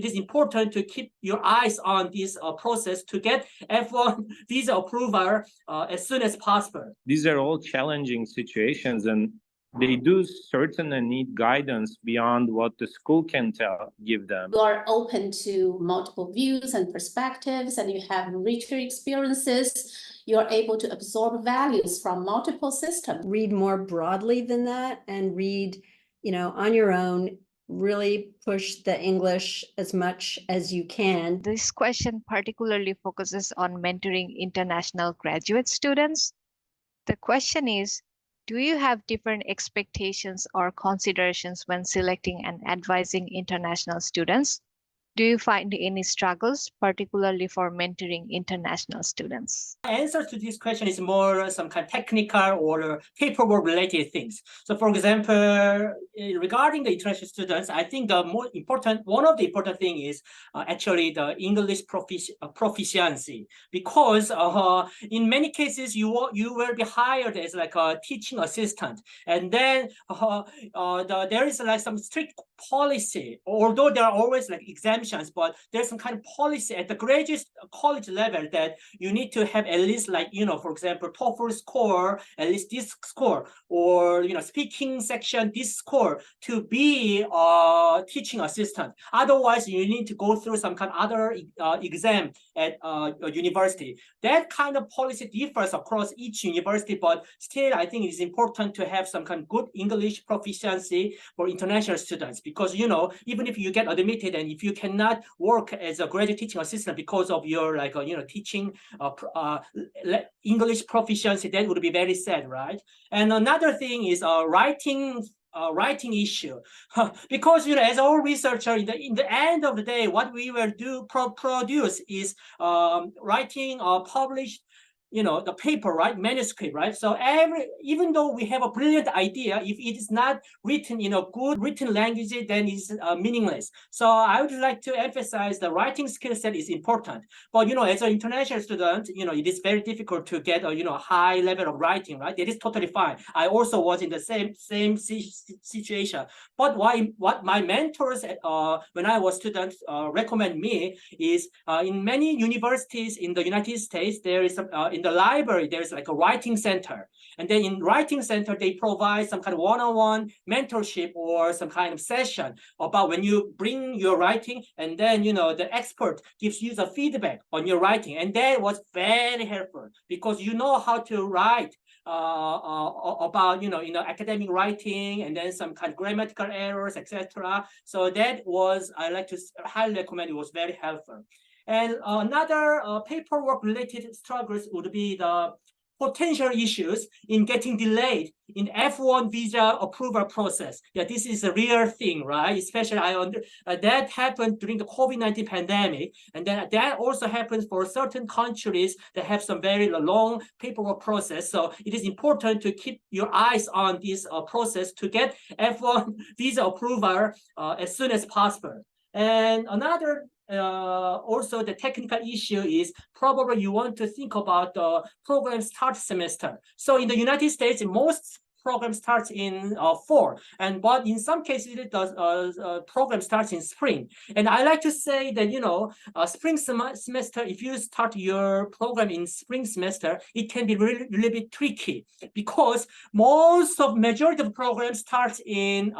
It is important to keep your eyes on this process to get F1 visa approval as soon as possible. These are all challenging situations, and they do certainly need guidance beyond what the school can give them. You are open to multiple views and perspectives, and you have richer experiences. You're able to absorb values from multiple systems. Read more broadly than that and read, on your own, really push the English as much as you can. This question particularly focuses on mentoring international graduate students. The question is, do you have different expectations or considerations when selecting and advising international students? Do you find any struggles, particularly for mentoring international students? The answer to this question is more some kind of technical or paperwork related things. So for example, regarding the international students, I think one of the important thing is actually the English proficiency, because in many cases you will be hired as like a teaching assistant, and then there is like some strict policy, although there are always like exemptions, but there's some kind of policy at the graduate college level that you need to have at least like, for example, TOEFL score, at least this score, or, speaking section, this score to be a teaching assistant. Otherwise, you need to go through some kind of other exam at a university. That kind of policy differs across each university, but still, I think it's important to have some kind of good English proficiency for international students, because, even if you get admitted and if you cannot work as a graduate teaching assistant because of your teaching English proficiency, that would be very sad, right? And another thing is writing issue, because as our researcher, in the end of the day, what we will produce is writing published the paper, right, manuscript, right? So even though we have a brilliant idea, if it is not written in a good written language, then it's meaningless. So I would like to emphasize the writing skill set is important. But as an international student, it is very difficult to get a high level of writing, right? It is totally fine. I also was in the same situation. But what my mentors when I was student recommend me is in many universities in the United States, there is in the library, there's like a writing center. And then in writing center, they provide some kind of one-on-one mentorship or some kind of session about when you bring your writing, and then, the expert gives you the feedback on your writing. And that was very helpful, because you know how to write about, academic writing, and then some kind of grammatical errors, etc. So that was, I like to highly recommend, it was very helpful. And another paperwork-related struggles would be the potential issues in getting delayed in F1 visa approval process. Yeah, this is a real thing, right? Especially that happened during the COVID-19 pandemic, and then that also happens for certain countries that have some very long paperwork process. So it is important to keep your eyes on this process to get F1 visa approval as soon as possible. And another also the technical issue is probably you want to think about the program start semester. So in the United States, most program starts in fall, but in some cases the program starts in spring. And I like to say that spring semester, if you start your program in spring semester, it can be really bit tricky, because majority of programs starts in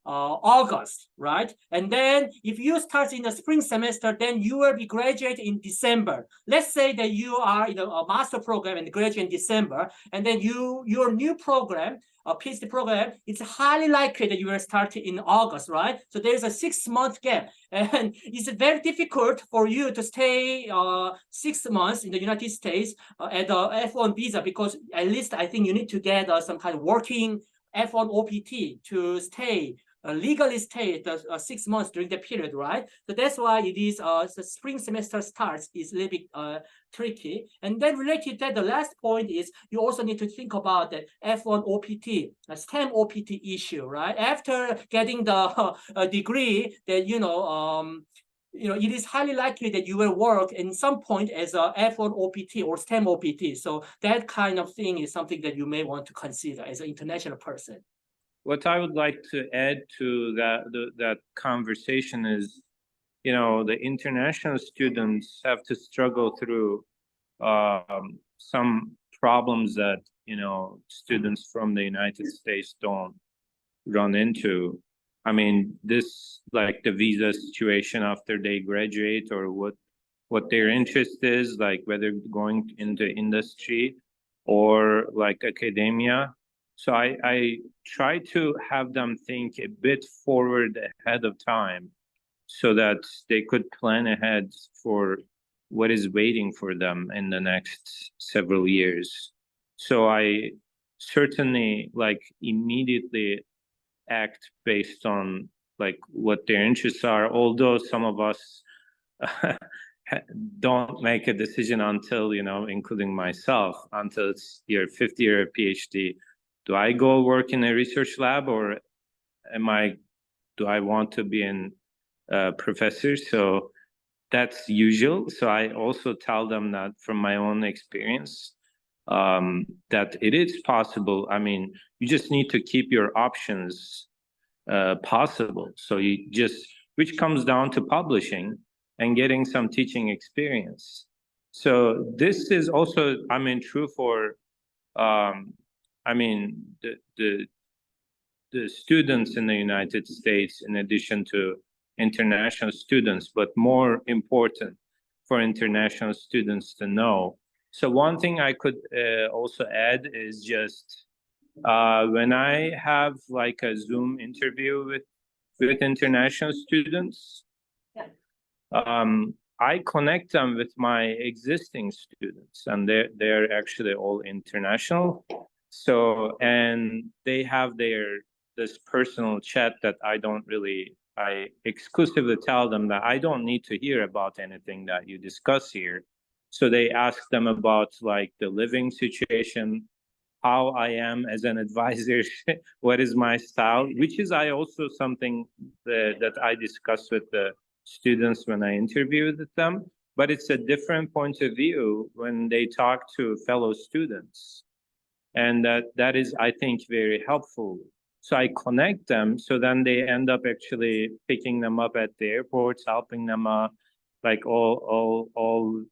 August, right? And then if you start in the spring semester, then you will be graduate in December. Let's say that you are in a master program and graduate in December, and then your new program, a PhD program, it's highly likely that you will start in August, right? So there's a 6-month gap, and it's very difficult for you to stay 6 months in the United States at the F1 visa, because at least I think you need to get some kind of working F1 OPT to legally stay 6 months during the period, right? So that's why it is the spring semester starts is a little bit tricky. And then related to that, the last point is you also need to think about the F1 OPT, a STEM OPT issue, right? After getting the degree, that it is highly likely that you will work in some point as a F1 OPT or STEM OPT. So that kind of thing is something that you may want to consider as an international person. What I would like to add to that conversation is you know, the international students have to struggle through some problems that, you know, students from the United States don't run into. I mean, this, like the visa situation after they graduate, or what their interest is, like whether going into industry or like academia. So I try to have them think a bit forward ahead of time so that they could plan ahead for what is waiting for them in the next several years. So I certainly like immediately act based on like what their interests are, although some of us don't make a decision until, you know, including myself, until it's your fifth year of PhD. Do I go work in a research lab, or do I want to be a professor? So that's usual. So I also tell them that from my own experience, that it is possible. I mean, you just need to keep your options possible. So you just, which comes down to publishing and getting some teaching experience. So this is also, I mean, true for, I mean, the students in the United States, in addition to international students, but more important for international students to know. So one thing I could also add is just when I have like a Zoom interview with international students, I connect them with my existing students, and they're actually all international. So, and they have this personal chat that I exclusively tell them that I don't need to hear about anything that you discuss here. So they ask them about like the living situation, how I am as an advisor, what is my style, which is also something that I discuss with the students when I interview with them. But it's a different point of view when they talk to fellow students. And that is, I think, very helpful. So I connect them, so then they end up actually picking them up at the airports, helping them like all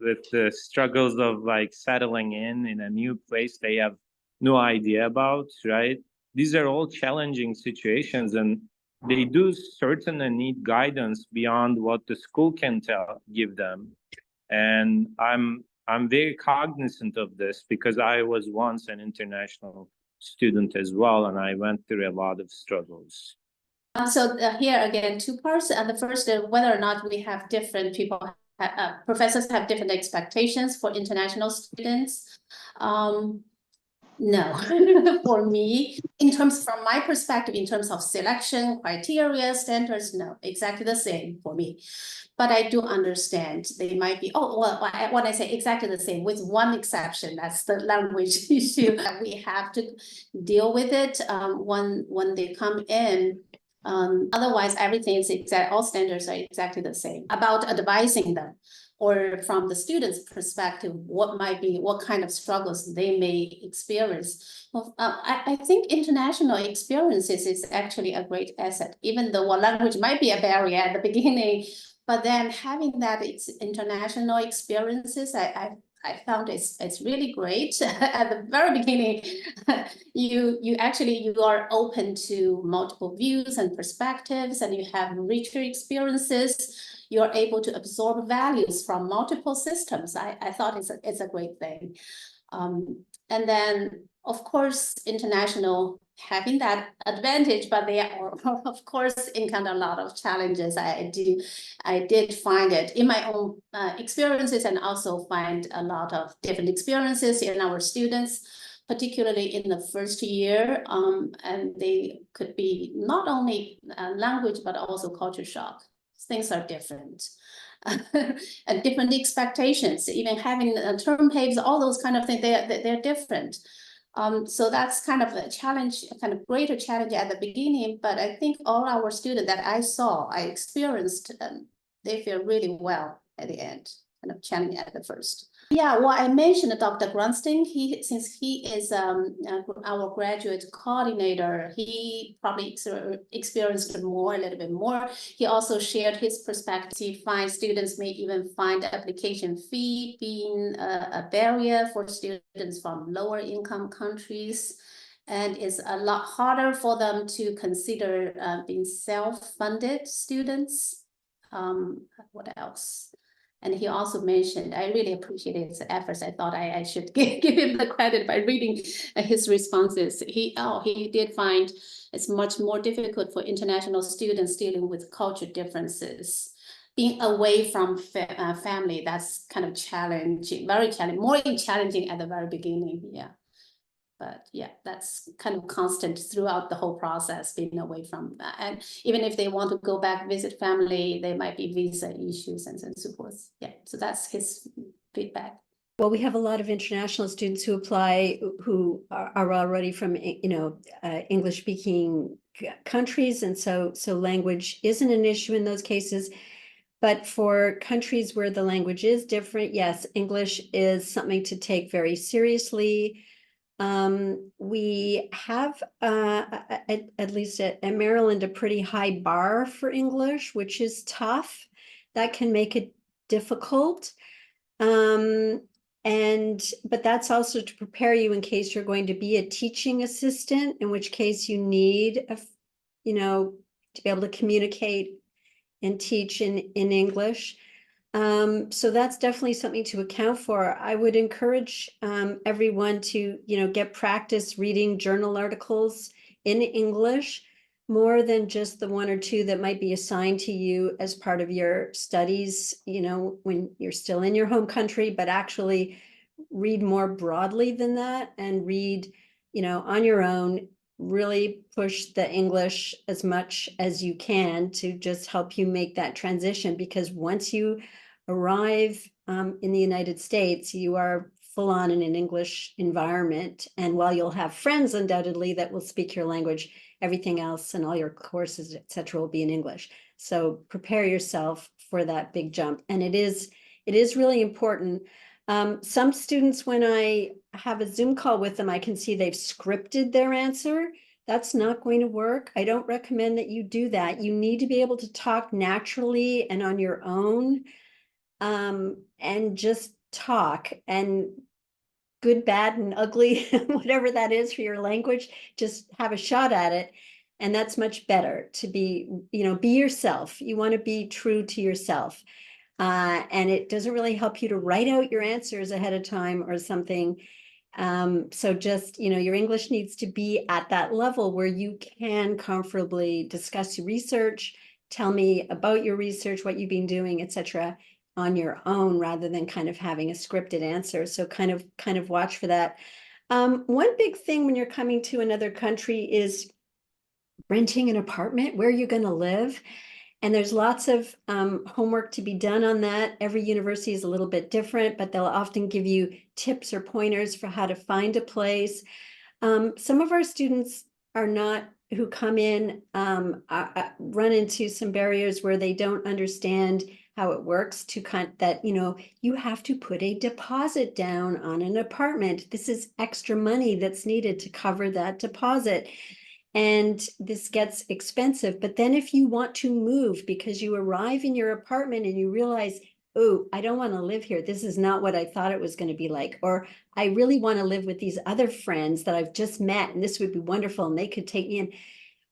with the struggles of like settling in a new place they have no idea about, right? These are all challenging situations, and they do certainly need guidance beyond what the school can give them. And I'm very cognizant of this because I was once an international student as well, and I went through a lot of struggles. So here again, two parts. And the first, whether or not we have different people, professors have different expectations for international students. No, for me, from my perspective, in terms of selection, criteria, standards, no, exactly the same for me. But I do understand they might be, when I say exactly the same, with one exception, that's the language issue. We have to deal with it when they come in. Otherwise, everything is all standards are exactly the same. About advising them, or from the student's perspective, what kind of struggles they may experience. Well, I think international experiences is actually a great asset, even though one language might be a barrier at the beginning, but then having that international experiences, I found it's really great. At the very beginning, you are open to multiple views and perspectives, and you have richer experiences. You're able to absorb values from multiple systems. I thought it's a great thing. And then, of course, international having that advantage, but they are, of course, encounter a lot of challenges. I did find it in my own experiences, and also find a lot of different experiences in our students, particularly in the first year. And they could be not only language, but also culture shock. Things are different. And different expectations, even having term papers, all those kind of things, they're different. So that's kind of a challenge, a kind of greater challenge at the beginning, but I think all our students that I experienced, they feel really well at the end. kind of challenging at the first. Yeah, well, I mentioned Dr. Grunstein. Since he is our graduate coordinator, he probably experienced a little bit more. He also shared his perspective. He finds students may even find the application fee being a barrier for students from lower income countries. And it's a lot harder for them to consider being self-funded students. What else? And he also mentioned, I really appreciated his efforts. I thought I should give him the credit by reading his responses. He did find it's much more difficult for international students dealing with culture differences. Being away from family, that's kind of challenging, very challenging, more challenging at the very beginning, yeah. But yeah, that's kind of constant throughout the whole process, being away from that. And even if they want to go back, visit family, there might be visa issues and so forth. Yeah, so that's his feedback. Well, we have a lot of international students who apply who are already from, English-speaking countries. And so language isn't an issue in those cases. But for countries where the language is different, yes, English is something to take very seriously. We have, at least at Maryland, a pretty high bar for English, which is tough. That can make it difficult. But that's also to prepare you in case you're going to be a teaching assistant, in which case you need, to be able to communicate and teach in English. So that's definitely something to account for. I would encourage everyone to, get practice reading journal articles in English, more than just the one or two that might be assigned to you as part of your studies, when you're still in your home country, but actually read more broadly than that and read, on your own. Really push the English as much as you can to just help you make that transition, because once you arrive in the United States, you are full on in an English environment. And while you'll have friends undoubtedly that will speak your language, everything else and all your courses, etc., will be in English. So prepare yourself for that big jump. And it is really important. Some students, when I have a Zoom call with them, I can see they've scripted their answer. That's not going to work. I don't recommend that you do that. You need to be able to talk naturally and on your own, and just talk, and good, bad, and ugly, whatever that is for your language, just have a shot at it. And that's much better to be, be yourself. You want to be true to yourself. And it doesn't really help you to write out your answers ahead of time or something. So just, your English needs to be at that level where you can comfortably discuss your research, tell me about your research, what you've been doing, etc., on your own, rather than kind of having a scripted answer. So kind of watch for that. One big thing when you're coming to another country is renting an apartment. Where you're going to live. And there's lots of homework to be done on that. Every university is a little bit different, but they'll often give you tips or pointers for how to find a place. Some of our students who come in run into some barriers where they don't understand how it works you have to put a deposit down on an apartment. This is extra money that's needed to cover that deposit. And this gets expensive. But then if you want to move because you arrive in your apartment and you realize, oh, I don't want to live here. This is not what I thought it was going to be like. Or I really want to live with these other friends that I've just met, and this would be wonderful, and they could take me in.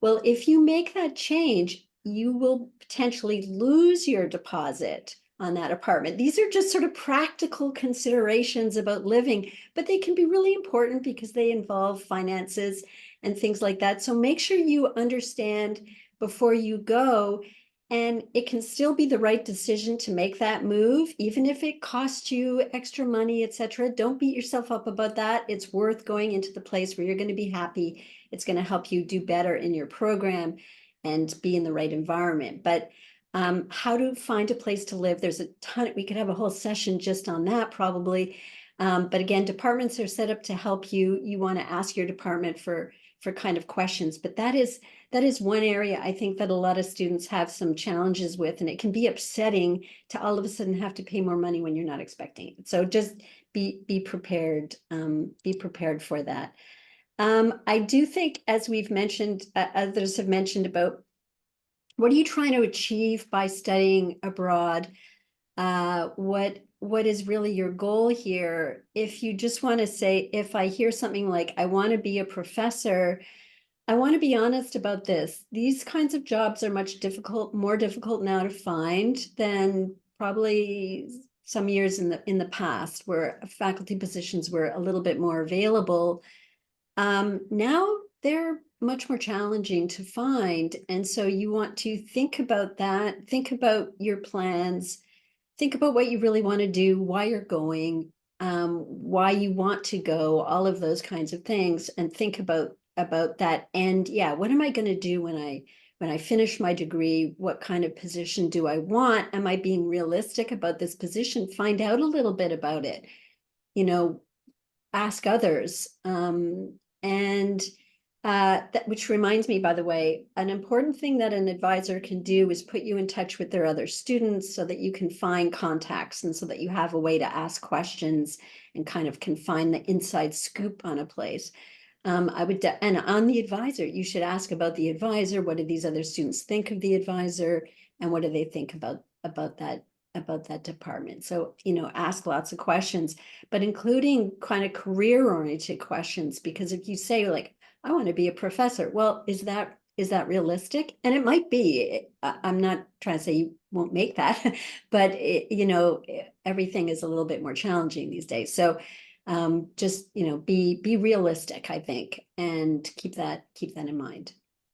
Well, if you make that change, you will potentially lose your deposit on that apartment. These are just sort of practical considerations about living, but they can be really important because they involve finances and things like that. So make sure you understand before you go, and it can still be the right decision to make that move, even if it costs you extra money, etc. Don't beat yourself up about that. It's worth going into the place where you're going to be happy. It's going to help you do better in your program and be in the right environment. But how to find a place to live, there's a ton. We could have a whole session just on that probably. But again, departments are set up to help you. You want to ask your department for for kind of questions, but that is one area I think that a lot of students have some challenges with, and it can be upsetting to all of a sudden have to pay more money when you're not expecting it. So just be prepared for that. I do think, as we've mentioned, others have mentioned about what are you trying to achieve by studying abroad? What is really your goal here? If you just want to say, if I hear something like, I want to be a professor, I want to be honest about this. These kinds of jobs are much more difficult now to find than probably some years in the past, where faculty positions were a little bit more available. Now they're much more challenging to find. And so you want to think about that, think about your plans, think about what you really want to do, why you're going, why you want to go, all of those kinds of things, and think about that. And yeah, what am I going to do when I finish my degree? What kind of position do I want? Am I being realistic about this position? Find out a little bit about it, ask others. Which reminds me, by the way, an important thing that an advisor can do is put you in touch with their other students so that you can find contacts, and so that you have a way to ask questions and kind of can find the inside scoop on a place. And on the advisor, you should ask about the advisor. What do these other students think of the advisor, and what do they think about that department? So, ask lots of questions, but including kind of career-oriented questions, because if you say, like, I want to be a professor, well, is that realistic? And it might be. I'm not trying to say you won't make that, but everything is a little bit more challenging these days. So just be realistic, I think, and keep that in mind.